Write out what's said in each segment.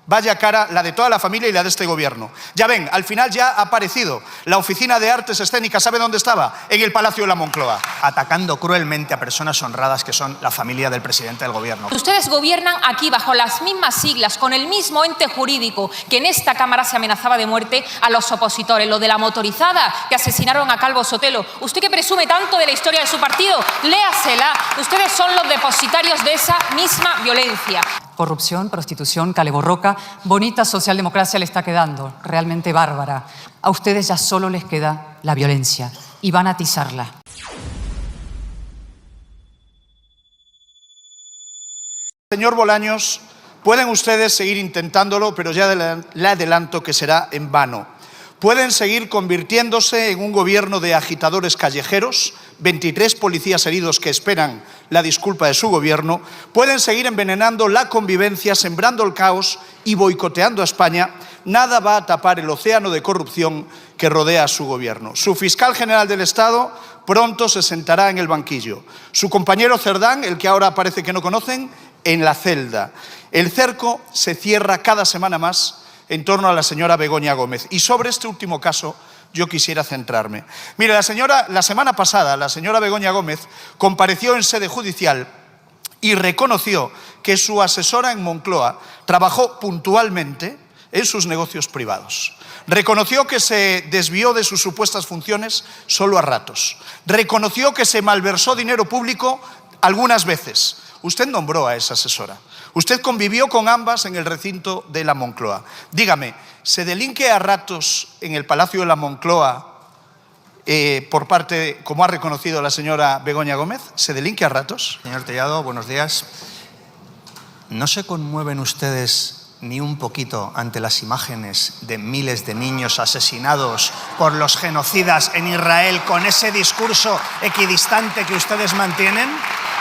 Vaya cara la de toda la familia y la de este gobierno. Ya ven, al final ya ha aparecido la Oficina de Artes Escénicas. ¿Sabe dónde estaba? En el Palacio de la Moncloa, atacando cruelmente a personas honradas que son la familia del presidente del gobierno. Ustedes gobiernan aquí bajo las mismas siglas, con el mismo ente jurídico que en esta Cámara se amenazaba de muerte a los opositores. Lo de la motorizada que asesinaron a Calvo Sotelo. Usted que presume tanto de la historia de su partido, léasela. Ustedes son los depositarios de esa misma violencia. Corrupción, prostitución, caleborroca, bonita socialdemocracia le está quedando, realmente bárbara. A ustedes ya solo les queda la violencia y van a atizarla. Señor Bolaños, pueden ustedes seguir intentándolo, pero ya le adelanto que será en vano. Pueden seguir convirtiéndose en un gobierno de agitadores callejeros, 23 policías heridos que esperan la disculpa de su gobierno. Pueden seguir envenenando la convivencia, sembrando el caos y boicoteando a España. Nada va a tapar el océano de corrupción que rodea a su gobierno. Su fiscal general del Estado pronto se sentará en el banquillo. Su compañero Cerdán, el que ahora parece que no conocen, en la celda. El cerco se cierra cada semana más en torno a la señora Begoña Gómez. Y sobre este último caso yo quisiera centrarme. Mire, la semana pasada la señora Begoña Gómez compareció en sede judicial y reconoció que su asesora en Moncloa trabajó puntualmente en sus negocios privados. Reconoció que se desvió de sus supuestas funciones solo a ratos. Reconoció que se malversó dinero público algunas veces. Usted nombró a esa asesora. Usted convivió con ambas en el recinto de la Moncloa. Dígame, ¿se delinque a ratos en el Palacio de la Moncloa por parte, como ha reconocido la señora Begoña Gómez? ¿Se delinque a ratos? Señor Tellado, buenos días. ¿No se conmueven ustedes ni un poquito ante las imágenes de miles de niños asesinados por los genocidas en Israel con ese discurso equidistante que ustedes mantienen?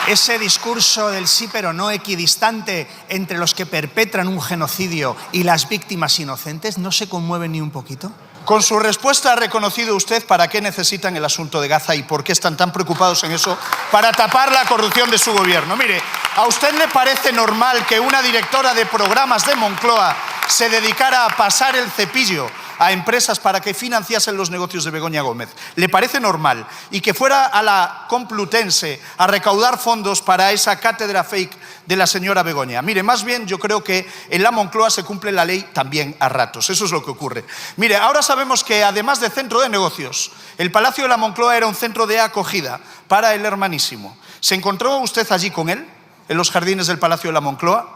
Ese discurso del sí pero no equidistante entre los que perpetran un genocidio y las víctimas inocentes, ¿no se conmueve ni un poquito? Con su respuesta ha reconocido usted para qué necesitan el asunto de Gaza y por qué están tan preocupados en eso para tapar la corrupción de su gobierno. Mire, ¿a usted le parece normal que una directora de programas de Moncloa se dedicara a pasar el cepillo a empresas para que financiasen los negocios de Begoña Gómez? ¿Le parece normal? Y que fuera a la Complutense a recaudar fondos para esa cátedra fake de la señora Begoña. Mire, más bien yo creo que en la Moncloa se cumple la ley también a ratos. Eso es lo que ocurre. Mire, ahora sabemos que además de centro de negocios, el Palacio de la Moncloa era un centro de acogida para el hermanísimo. ¿Se encontró usted allí con él, en los jardines del Palacio de la Moncloa?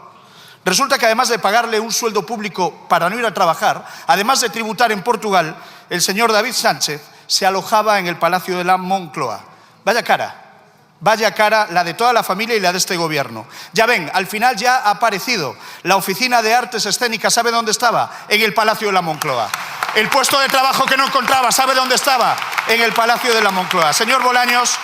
Resulta que además de pagarle un sueldo público para no ir a trabajar, además de tributar en Portugal, el señor David Sánchez se alojaba en el Palacio de la Moncloa. Vaya cara la de toda la familia y la de este gobierno. Ya ven, al final ya ha aparecido la Oficina de Artes Escénicas. ¿Sabe dónde estaba? En el Palacio de la Moncloa. El puesto de trabajo que no encontraba, ¿sabe dónde estaba? En el Palacio de la Moncloa. Señor Bolaños,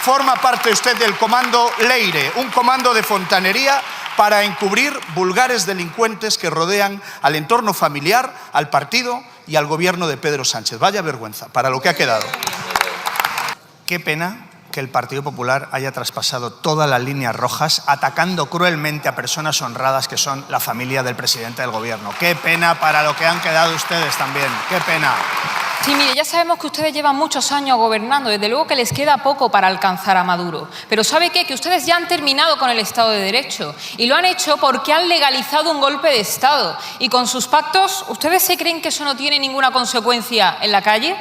forma parte usted del comando Leire, un comando de fontanería para encubrir vulgares delincuentes que rodean al entorno familiar, al partido y al gobierno de Pedro Sánchez. Vaya vergüenza para lo que ha quedado. Qué pena que el Partido Popular haya traspasado todas las líneas rojas atacando cruelmente a personas honradas que son la familia del presidente del gobierno. Qué pena para lo que han quedado ustedes también. Qué pena. Sí, mire, ya sabemos que ustedes llevan muchos años gobernando, desde luego que les queda poco para alcanzar a Maduro. Pero ¿sabe qué? Que ustedes ya han terminado con el Estado de Derecho y lo han hecho porque han legalizado un golpe de Estado. Y con sus pactos, ¿ustedes se creen que eso no tiene ninguna consecuencia en la calle?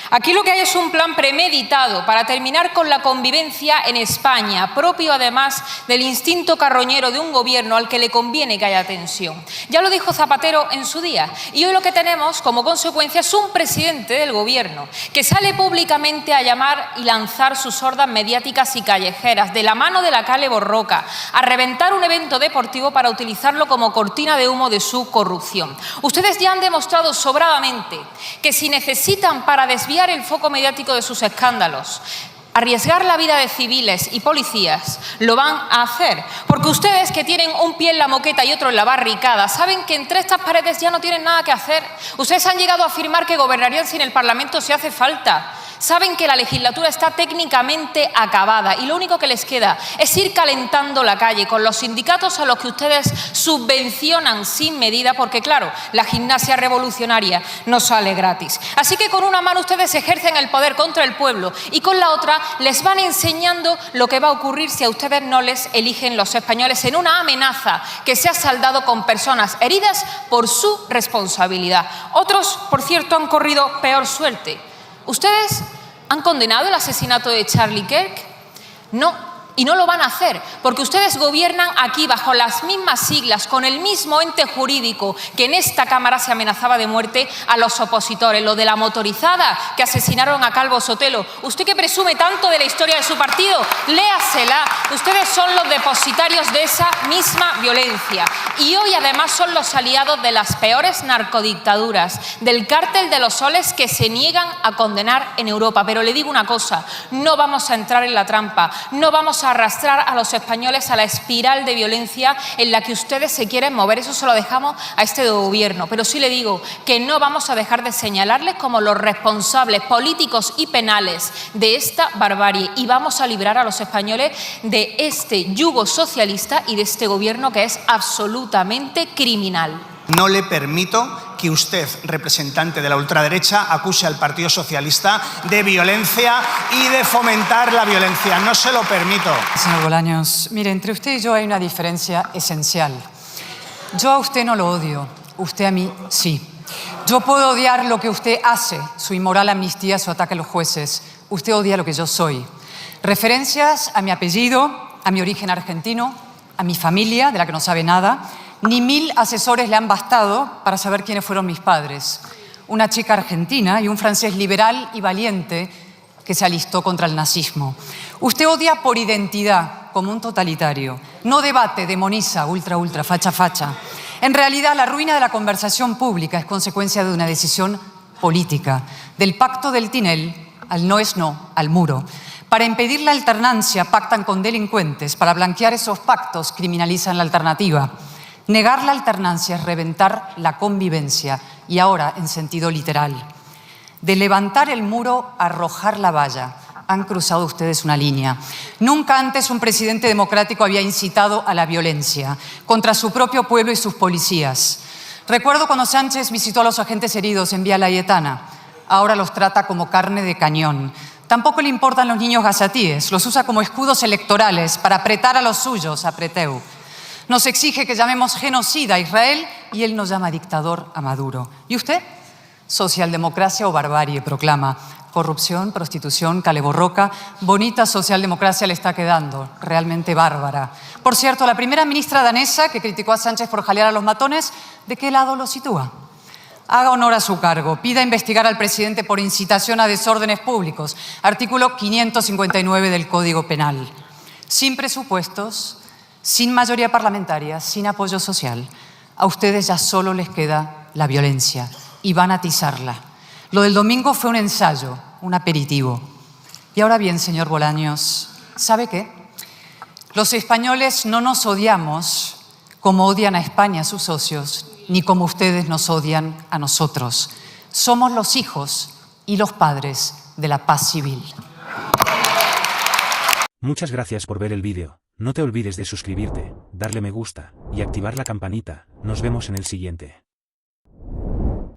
Aquí lo que hay es un plan premeditado para terminar con la convivencia en España, propio además del instinto carroñero de un gobierno al que le conviene que haya tensión. Ya lo dijo Zapatero en su día y hoy lo que tenemos como consecuencia es un presidente del gobierno que sale públicamente a llamar y lanzar sus hordas mediáticas y callejeras de la mano de la caleborroca a reventar un evento deportivo para utilizarlo como cortina de humo de su corrupción. Ustedes ya han demostrado sobradamente que si necesitan para desviar el foco mediático de sus escándalos, arriesgar la vida de civiles y policías, lo van a hacer. Porque ustedes, que tienen un pie en la moqueta y otro en la barricada, saben que entre estas paredes ya no tienen nada que hacer. Ustedes han llegado a afirmar que gobernarían sin el Parlamento si hace falta. Saben que la legislatura está técnicamente acabada y lo único que les queda es ir calentando la calle con los sindicatos a los que ustedes subvencionan sin medida, porque claro, la gimnasia revolucionaria no sale gratis. Así que con una mano ustedes ejercen el poder contra el pueblo y con la otra les van enseñando lo que va a ocurrir si a ustedes no les eligen los españoles, en una amenaza que se ha saldado con personas heridas por su responsabilidad. Otros, por cierto, han corrido peor suerte. ¿Ustedes han condenado el asesinato de Charlie Kirk? No. Y no lo van a hacer, porque ustedes gobiernan aquí bajo las mismas siglas, con el mismo ente jurídico que en esta Cámara se amenazaba de muerte a los opositores, lo de la motorizada que asesinaron a Calvo Sotelo. Usted que presume tanto de la historia de su partido, léasela. Ustedes son los depositarios de esa misma violencia. Y hoy además son los aliados de las peores narcodictaduras, del cártel de los soles que se niegan a condenar en Europa. Pero le digo una cosa, no vamos a entrar en la trampa, no vamos a arrastrar a los españoles a la espiral de violencia en la que ustedes se quieren mover. Eso se lo dejamos a este gobierno. Pero sí le digo que no vamos a dejar de señalarles como los responsables políticos y penales de esta barbarie y vamos a librar a los españoles de este yugo socialista y de este gobierno que es absolutamente criminal. No le permito que usted, representante de la ultraderecha, acuse al Partido Socialista de violencia y de fomentar la violencia. No se lo permito. Señor Bolaños, mire, entre usted y yo hay una diferencia esencial. Yo a usted no lo odio, usted a mí sí. Yo puedo odiar lo que usted hace, su inmoral amnistía, su ataque a los jueces. Usted odia lo que yo soy. Referencias a mi apellido, a mi origen argentino, a mi familia, de la que no sabe nada. Ni 1000 asesores le han bastado para saber quiénes fueron mis padres. Una chica argentina y un francés liberal y valiente que se alistó contra el nazismo. Usted odia por identidad, como un totalitario. No debate, demoniza, ultra, facha. En realidad, la ruina de la conversación pública es consecuencia de una decisión política. Del pacto del Tinel al no es no, al muro. Para impedir la alternancia pactan con delincuentes. Para blanquear esos pactos criminalizan la alternativa. Negar la alternancia es reventar la convivencia, y ahora en sentido literal. De levantar el muro a arrojar la valla, han cruzado ustedes una línea. Nunca antes un presidente democrático había incitado a la violencia contra su propio pueblo y sus policías. Recuerdo cuando Sánchez visitó a los agentes heridos en Vía Laietana. Ahora los trata como carne de cañón. Tampoco le importan los niños gazatíes, los usa como escudos electorales para apretar a los suyos, apreteu. Nos exige que llamemos genocida a Israel y él nos llama dictador a Maduro. ¿Y usted? Socialdemocracia o barbarie, proclama. Corrupción, prostitución, caleborroca. Bonita socialdemocracia le está quedando, realmente bárbara. Por cierto, la primera ministra danesa que criticó a Sánchez por jalear a los matones, ¿de qué lado lo sitúa? Haga honor a su cargo, pida investigar al presidente por incitación a desórdenes públicos, artículo 559 del Código Penal. Sin presupuestos, sin mayoría parlamentaria, sin apoyo social, a ustedes ya solo les queda la violencia y van a atizarla. Lo del domingo fue un ensayo, un aperitivo. Y ahora bien, señor Bolaños, ¿sabe qué? Los españoles no nos odiamos como odian a España sus socios, ni como ustedes nos odian a nosotros. Somos los hijos y los padres de la paz civil. Muchas gracias por ver el vídeo. No te olvides de suscribirte, darle me gusta y activar la campanita. Nos vemos en el siguiente.